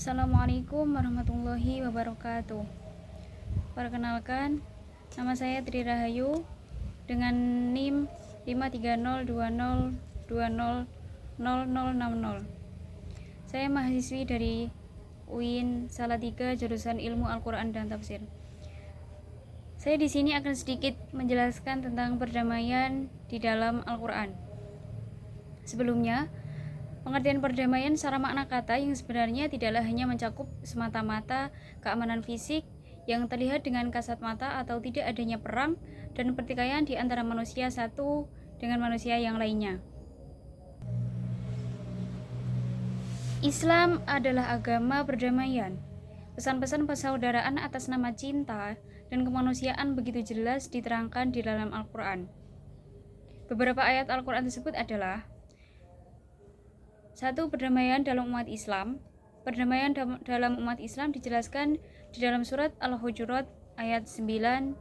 Assalamualaikum warahmatullahi wabarakatuh. Perkenalkan, nama saya Tri Rahayu dengan NIM 53020200060. Saya mahasiswi dari UIN Salatiga jurusan Ilmu Al-Qur'an dan Tafsir. Saya di sini akan sedikit menjelaskan tentang perdamaian di dalam Al-Qur'an. Sebelumnya, pengertian perdamaian secara makna kata yang sebenarnya tidaklah hanya mencakup semata-mata keamanan fisik yang terlihat dengan kasat mata atau tidak adanya perang dan pertikaian di antara manusia satu dengan manusia yang lainnya. Islam adalah agama perdamaian. Pesan-pesan persaudaraan atas nama cinta dan kemanusiaan begitu jelas diterangkan di dalam Al-Quran. Beberapa ayat Al-Quran tersebut adalah: 1. Perdamaian dalam umat Islam. Perdamaian dalam umat Islam dijelaskan di dalam surat Al-Hujurat ayat 9-10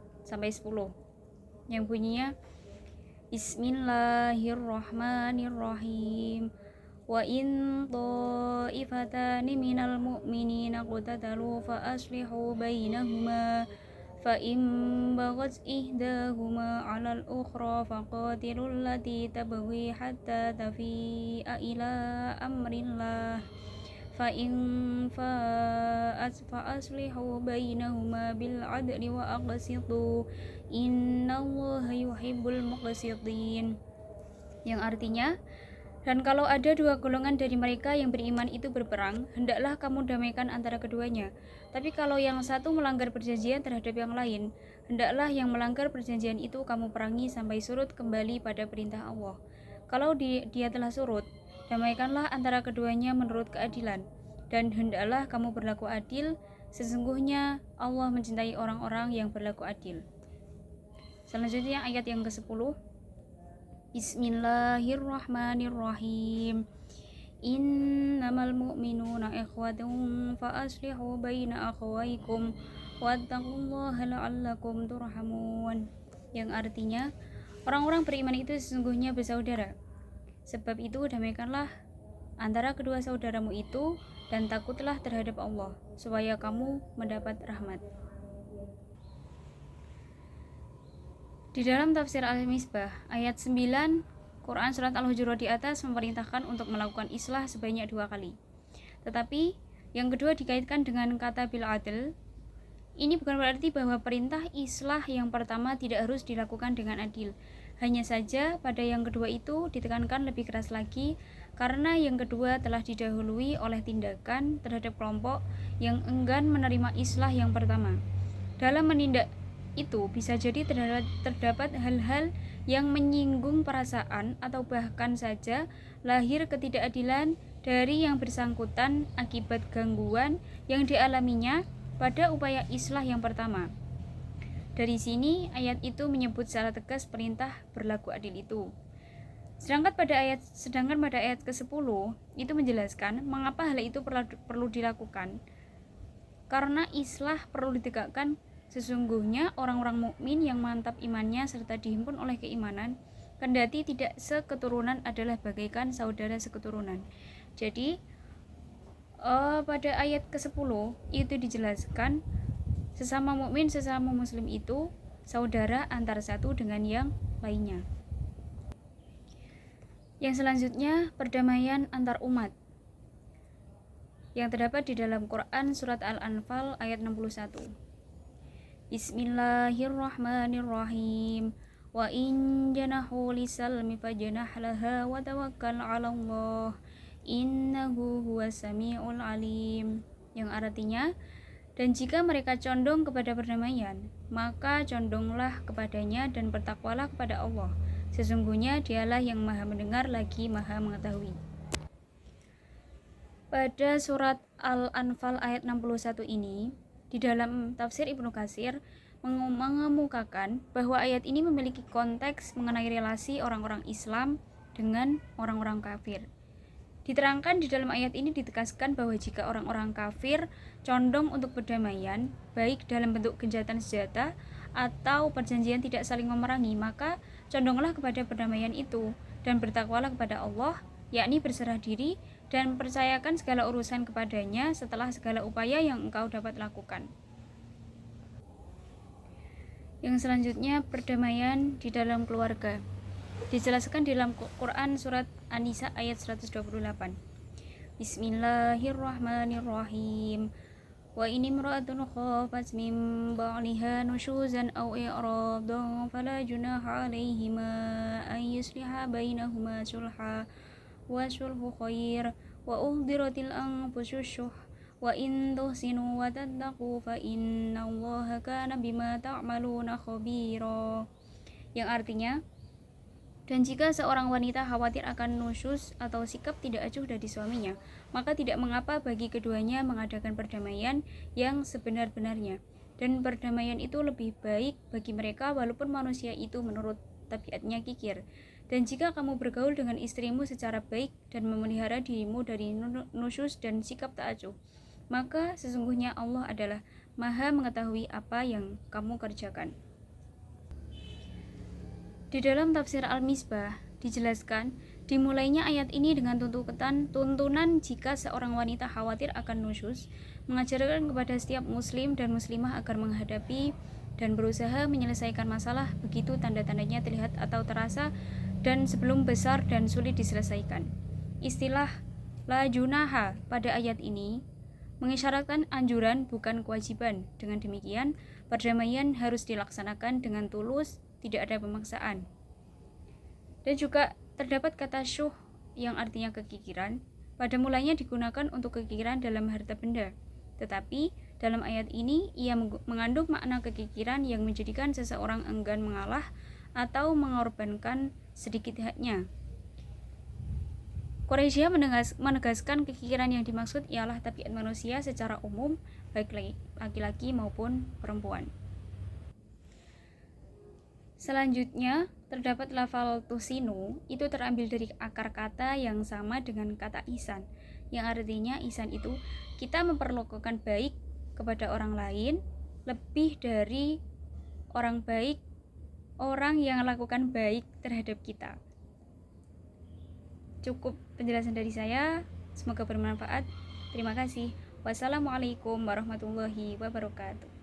yang bunyinya: Bismillahirrahmanirrahim. Wa in ta'ifatani minal mu'minina qatatalu fa aslihu bainahuma fa in baghat ihdahuma 'alal ukhra faqatilul lati tabghi hatta tafi'a ila amrillah fa in fa'at fa aslihu bainahuma bil 'adli wa aqsitu innallaha yuhibbul muqsitin, yang artinya, dan kalau ada dua golongan dari mereka yang beriman itu berperang, hendaklah kamu damaikan antara keduanya. Tapi kalau yang satu melanggar perjanjian terhadap yang lain, hendaklah yang melanggar perjanjian itu kamu perangi sampai surut kembali pada perintah Allah. Kalau dia telah surut, damaikanlah antara keduanya menurut keadilan. Dan hendaklah kamu berlaku adil, sesungguhnya Allah mencintai orang-orang yang berlaku adil. Selanjutnya ayat yang ke-10. Bismillahirrahmanirrahim. Innamal mu'minuna ikhwatun fa aslihu baina akhawaykum wattaqullaha la'allakum turhamun, yang artinya, orang-orang beriman itu sesungguhnya bersaudara. Sebab itu damaikanlah antara kedua saudaramu itu dan takutlah terhadap Allah supaya kamu mendapat rahmat. Di dalam tafsir Al-Misbah ayat 9 Quran surat Al-Hujurat di atas memerintahkan untuk melakukan islah sebanyak 2 kali. Tetapi yang kedua dikaitkan dengan kata bil adl. Ini bukan berarti bahwa perintah islah yang pertama tidak harus dilakukan dengan adil. Hanya saja pada yang kedua itu ditekankan lebih keras lagi karena yang kedua telah didahului oleh tindakan terhadap kelompok yang enggan menerima islah yang pertama. Dalam menindak itu bisa jadi terdapat hal-hal yang menyinggung perasaan atau bahkan saja lahir ketidakadilan dari yang bersangkutan akibat gangguan yang dialaminya pada upaya islah yang pertama. Dari sini ayat itu menyebut secara tegas perintah berlaku adil itu. Sedangkan pada ayat ke-10 itu menjelaskan mengapa hal itu perlu dilakukan. Karena islah perlu ditegakkan. Sesungguhnya orang-orang mukmin yang mantap imannya serta dihimpun oleh keimanan, kendati tidak seketurunan, adalah bagaikan saudara seketurunan. Jadi pada ayat ke-10 itu dijelaskan sesama mukmin, sesama muslim itu saudara antara satu dengan yang lainnya. Yang selanjutnya, perdamaian antar umat yang terdapat di dalam Quran surat Al-Anfal ayat 61. Bismillahirrahmanirrahim. Wa in janahu lisalmi fajnah laha wa tawakkal 'alallah innahu huwas samiul alim, yang artinya, dan jika mereka condong kepada perdamaian, maka condonglah kepadanya dan bertakwalah kepada Allah. Sesungguhnya dialah yang maha mendengar lagi maha mengetahui. Pada surat Al-Anfal ayat 61 ini, di dalam tafsir Ibnu Katsir mengemukakan bahwa ayat ini memiliki konteks mengenai relasi orang-orang Islam dengan orang-orang kafir. Diterangkan di dalam ayat ini ditegaskan bahwa jika orang-orang kafir condong untuk perdamaian, baik dalam bentuk gencatan senjata atau perjanjian tidak saling memerangi, maka condonglah kepada perdamaian itu dan bertakwalah kepada Allah, yakni berserah diri dan percayakan segala urusan kepadanya setelah segala upaya yang engkau dapat lakukan. Yang selanjutnya, perdamaian di dalam keluarga. Dijelaskan di dalam Quran surat An-Nisa ayat 128. Bismillahirrahmanirrahim. Wa in imra'atun khafat min ba'liha nusyuzan aw i'radan fala junaha 'alaihima an yusliha bainahuma sulha wa sulhu khair wa uhdiratil anfusus syuh wa in tuhsinu wa tattaqu fa innallaha kana bima ta'maluna khabira. Yang artinya, dan jika seorang wanita khawatir akan nusyuz atau sikap tidak acuh dari suaminya, maka tidak mengapa bagi keduanya mengadakan perdamaian yang sebenar-benarnya. Dan perdamaian itu lebih baik bagi mereka walaupun manusia itu menurut tabiatnya kikir. Dan jika kamu bergaul dengan istrimu secara baik dan memelihara dirimu dari nusyuz dan sikap tak acuh, maka sesungguhnya Allah adalah Maha mengetahui apa yang kamu kerjakan. Di dalam tafsir Al-Misbah dijelaskan, dimulainya ayat ini dengan tuntunan jika seorang wanita khawatir akan nusyuz, mengajarkan kepada setiap muslim dan muslimah agar menghadapi dan berusaha menyelesaikan masalah begitu tanda-tandanya terlihat atau terasa dan sebelum besar dan sulit diselesaikan. Istilah la junaha pada ayat ini mengisyaratkan anjuran bukan kewajiban. Dengan demikian, perdamaian harus dilaksanakan dengan tulus, tidak ada pemaksaan. Dan juga terdapat kata syuh yang artinya kekikiran. Pada mulanya digunakan untuk kekikiran dalam harta benda. Tetapi dalam ayat ini ia mengandung makna kekikiran yang menjadikan seseorang enggan mengalah atau mengorbankan sedikit haknya. Quraisyah menegaskan kekikiran yang dimaksud ialah tabiat manusia secara umum, baik laki-laki maupun perempuan. Selanjutnya, terdapat lafal tusinu, itu terambil dari akar kata yang sama dengan kata ihsan, yang artinya ihsan itu kita memperlakukan baik kepada orang lain lebih dari orang yang melakukan baik terhadap kita. Cukup penjelasan dari saya, semoga bermanfaat. Terima kasih. Wassalamualaikum warahmatullahi wabarakatuh.